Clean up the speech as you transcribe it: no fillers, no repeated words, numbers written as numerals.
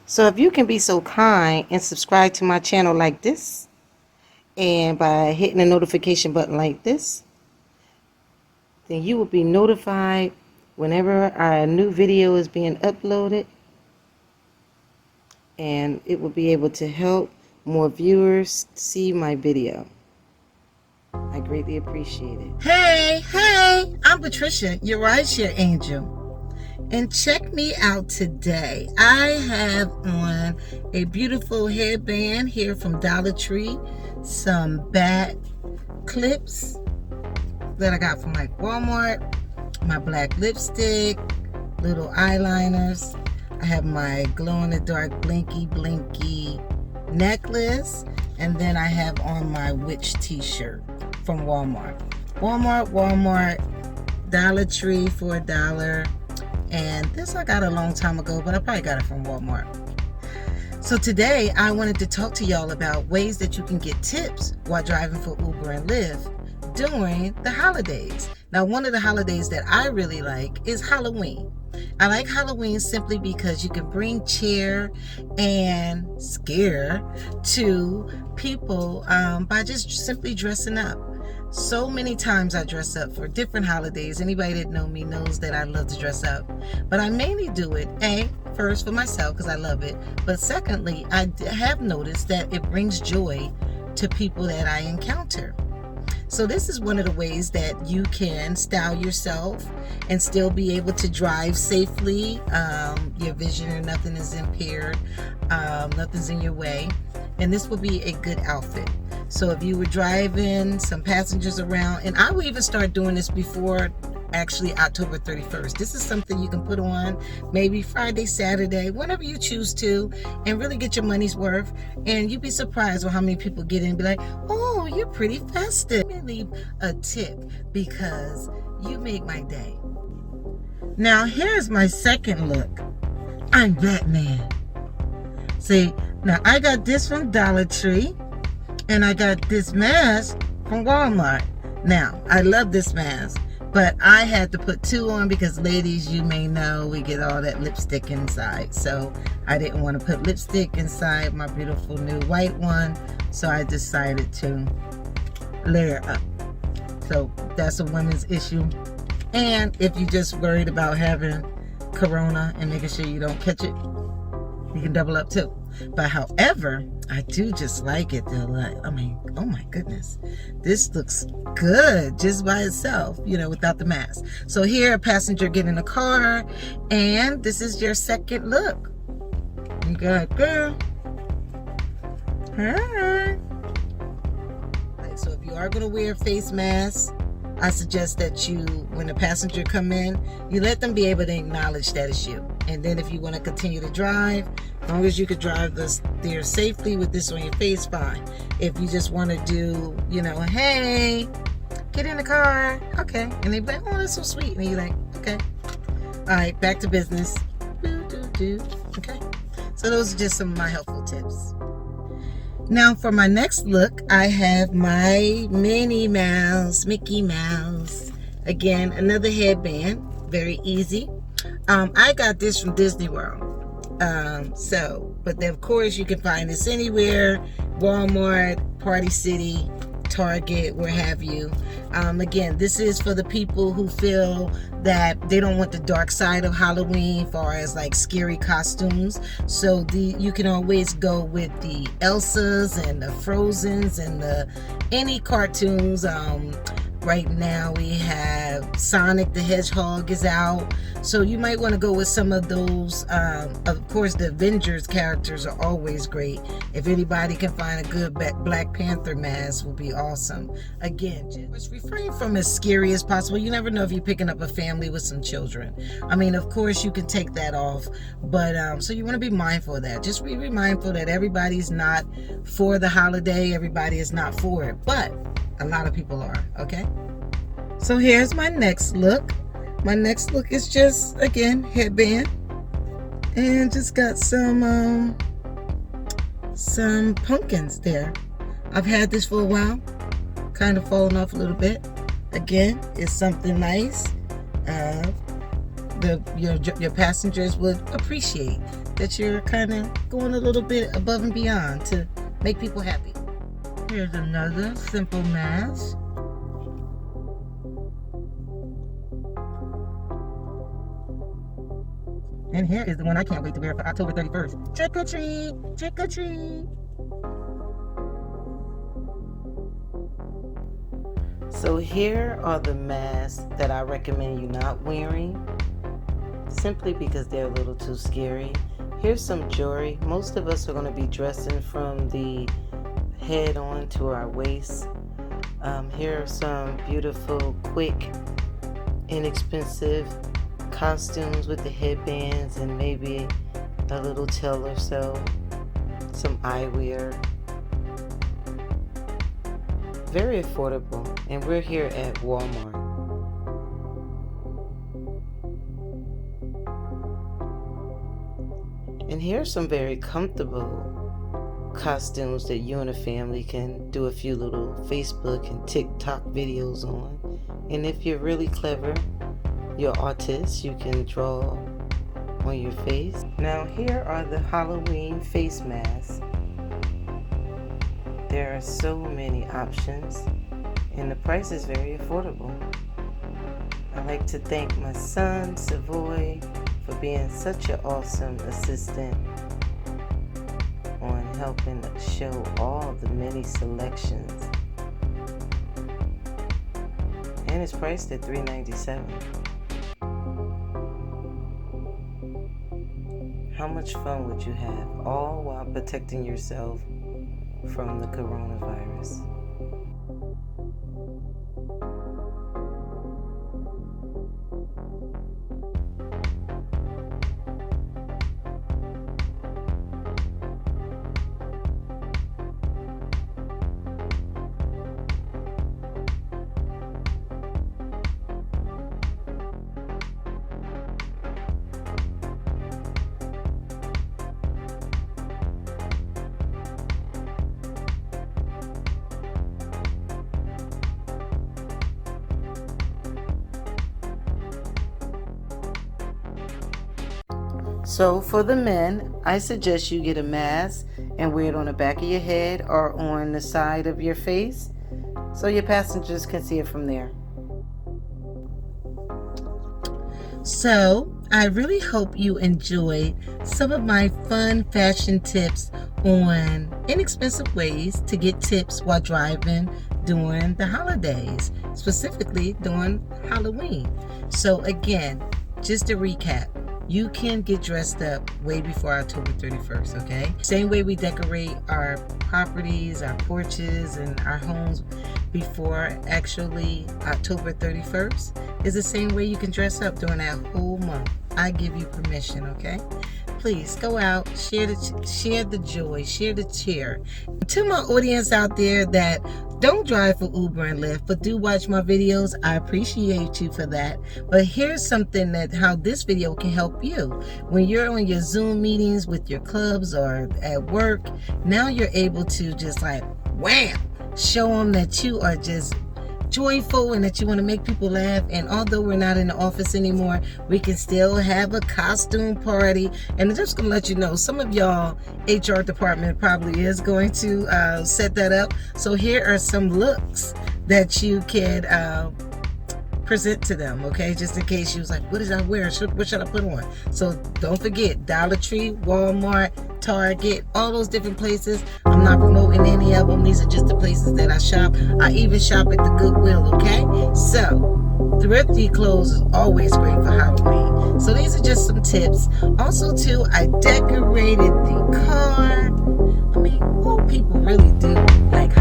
So if you can be so kind and subscribe to my channel like this, and by hitting the notification button like this, then you will be notified whenever a new video is being uploaded, and it will be able to help more viewers see my video. I greatly appreciate it. Hey, I'm Patricia, your rideshare angel. And check me out today. I have on a beautiful headband here from Dollar Tree, some bat clips that I got from like Walmart, my black lipstick, little eyeliners. I have my glow-in-the-dark blinky necklace, and then I have on my witch t-shirt from Walmart, Dollar Tree for $1. And this I got a long time ago, but I probably got it from Walmart. So today I wanted to talk to y'all about ways that you can get tips while driving for Uber and Lyft during the holidays. Now, one of the holidays that I really like is Halloween. I like Halloween simply because you can bring cheer and scare to people by just simply dressing up. So many times I dress up for different holidays. Anybody that knows me knows that I love to dress up. But I mainly do it, first for myself because I love it. But secondly, I have noticed that it brings joy to people that I encounter. So this is one of the ways that you can style yourself and still be able to drive safely. Your vision or nothing is impaired. Nothing's in your way. And this will be a good outfit. So if you were driving some passengers around, and I will even start doing this before actually October 31st. This is something you can put on maybe Friday, Saturday, whenever you choose to, and really get your money's worth. And you'd be surprised with how many people get in and be like, oh, you're pretty festive. Let me leave a tip because you make my day. Now here's my second look. I'm Batman. See, now I got this from Dollar Tree, and I got this mask from Walmart. Now, I love this mask, but I had to put two on because ladies, you may know, we get all that lipstick inside. So I didn't want to put lipstick inside my beautiful new white one. So I decided to layer up. So that's a women's issue. And if you're just worried about having corona and making sure you don't catch it, you can double up too. But however, I do just like it though. Like, I mean, oh my goodness, this looks good just by itself, without the mask. So here, a passenger get in a car, and this is your second look. You got girl. Hi. Right, so if you are gonna wear a face mask, I suggest that you, when a passenger come in, you let them be able to acknowledge that it's you. And then if you want to continue to drive, as long as you could drive there safely with this on your face, fine. If you just want to do, hey, get in the car, okay. And they be like, oh, that's so sweet. And you're like, okay. All right, back to business. Okay. So those are just some of my helpful tips. Now for my next look, I have my Minnie Mouse, Mickey Mouse. Again, another headband, very easy. I got this from Disney World. But then of course you can find this anywhere, Walmart, Party City, Target, where have you. Again, this is for the people who feel that they don't want the dark side of Halloween as far as like scary costumes. So you can always go with the Elsas and the Frozens and any cartoons. Right now we have Sonic the Hedgehog is out. So you might want to go with some of those. Of course, the Avengers characters are always great. If anybody can find a good Black Panther mask, will be awesome. Again, just refrain from as scary as possible. You never know if you're picking up a family with some children. I mean, of course, you can take that off. But so you want to be mindful of that. Just be mindful that everybody's not for the holiday. Everybody is not for it. But a lot of people are, okay? So here's my next look. My next look is just, again, headband. And just got some pumpkins there. I've had this for a while. Kind of falling off a little bit. Again, it's something nice. Your passengers would appreciate that you're kind of going a little bit above and beyond to make people happy. Here's another simple mask. And here is the one I can't wait to wear for October 31st. Trick or treat! Trick or treat! So here are the masks that I recommend you not wearing, simply because they're a little too scary. Here's some jewelry. Most of us are going to be dressing from the head on to our waist. Here are some beautiful, quick, inexpensive costumes with the headbands and maybe a little tail or so, some eyewear. Very affordable, and we're here at Walmart. And here's some very comfortable costumes that you and a family can do a few little Facebook and TikTok videos on. And if you're really clever, you're artist, you can draw on your face. Now here are the Halloween face masks. There are so many options and the price is very affordable. I'd like to thank my son Savoy for being such an awesome assistant on helping show all the many selections. And it's priced at $3.97. How much fun would you have, all while protecting yourself from the coronavirus? So for the men, I suggest you get a mask and wear it on the back of your head or on the side of your face so your passengers can see it from there. So I really hope you enjoyed some of my fun fashion tips on inexpensive ways to get tips while driving during the holidays, specifically during Halloween. So again, just to recap, you can get dressed up way before October 31st, okay? Same way we decorate our properties, our porches, and our homes before actually October 31st is the same way you can dress up during that whole month. I give you permission, okay? Please go out, share the joy, share the cheer. To my audience out there that don't drive for Uber and Lyft, but do watch my videos, I appreciate you for that. But here's something that how this video can help you. When you're on your Zoom meetings with your clubs or at work, now you're able to just like, wham, show them that you are just joyful and that you want to make people laugh. And although we're not in the office anymore, we can still have a costume party. And I'm just gonna let you know, some of y'all HR department probably is going to set that up. So here are some looks that you can present to them, okay? Just in case she was like, what did I wear? What should I put on? So don't forget, Dollar Tree, Walmart, Target, all those different places. I'm not promoting any of them. These are just the places that I shop. I even shop at the Goodwill, okay? So thrifty clothes is always great for Halloween. So these are just some tips. Also too, I decorated the car. I mean, old people really do like